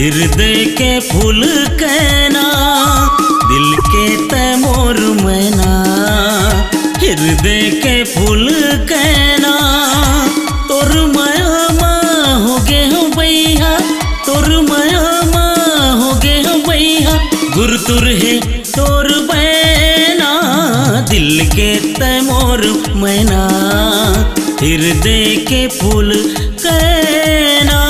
हृदय के फूल कहना दिल के तैमोर मैना। हृदय के फूल कहना तोर माया हो गे हो बैया, तोर माया हो गे हो बैया। गुरतुर है तोर बैना दिल के तैमोर मैना। हृदय के फूल कहना।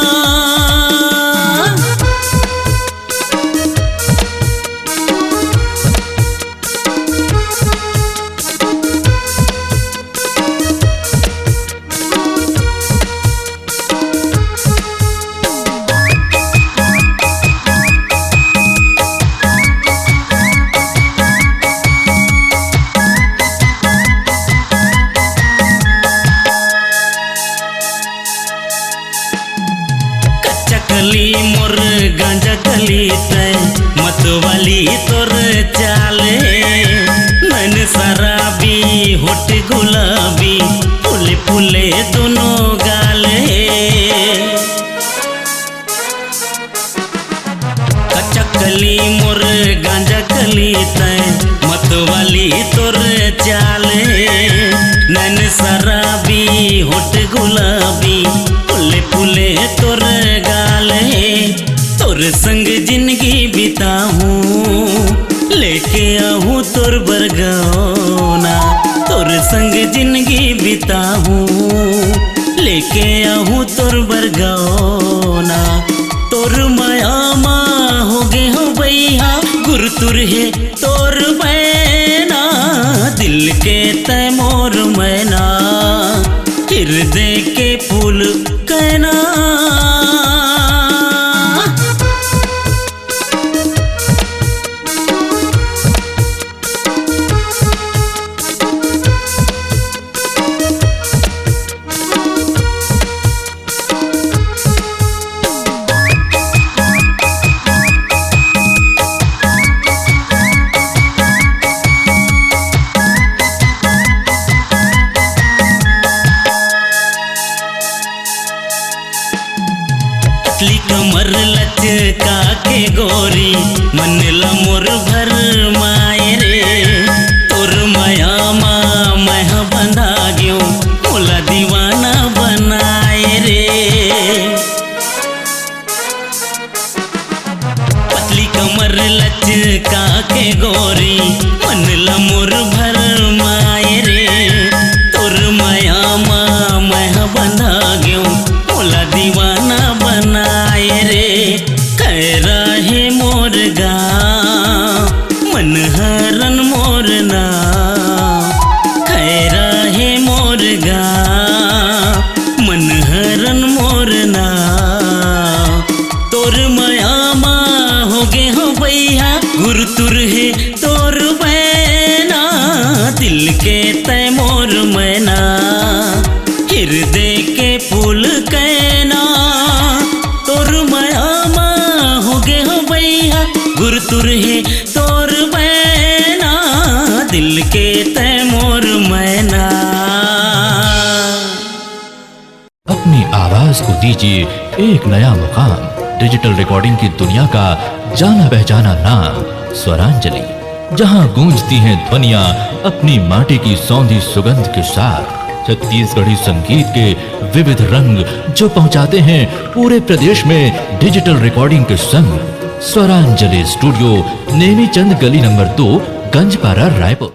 कली मोर गांजा कली तय मतवाली तोर चाले। नैन शराबी होठ गुलाबी फूले फूले दोनों गाले। कच्चा कली मोर गांजा कली तय मतवाली तोर चाले। नैन शराबी होठ गुलाबी फूले फूले तोर गाले। तोर संग जिंदगी बिताऊं लेके आहूँ तोर बरगौना। तोर संग जिंदगी बिताऊं लेके आहूँ तोर बरगौना। तोर माया हो गे हो बैया गुरतुर है तोर बैना दिल के तैमोर मैना। हृदय के फूल कहना। पतली कमर लचका के गोरी मन ला मोर भर माए रे। तोर माया मैं बंधा गयो मोला दीवाना बनाए रे। पतली कमर लचका के गोरी मन ला मोर भर माए रे। तोर माया मैं बंधा गयो मोला दीवाना बनाए रे। खैरा है मोर गाँव मन हरन मोर नाम। खैरा है मोर गाँव मन हरन मोर नाम। तोर माया हो गे हो बैया गुरतुर है तोर बैना दिल के तैमोर मैना। हृदय के फूल कहना तोर माया हो गे हो बैया गुरतुर है तोर बैना दिल के तैमोर मैना। अपनी आवाज को दीजिए एक नया मुकाम। डिजिटल रिकॉर्डिंग की दुनिया का जाना पहचाना नाम स्वरांजलि, जहां गूंजती हैं ध्वनियां अपनी माटी की सौंधी सुगंध के साथ। छत्तीसगढ़ी संगीत के विविध रंग जो पहुंचाते हैं पूरे प्रदेश में डिजिटल रिकॉर्डिंग के संग। स्वरांजलि स्टूडियो नेमीचंद गली नंबर 2 गंजपारा रायपुर।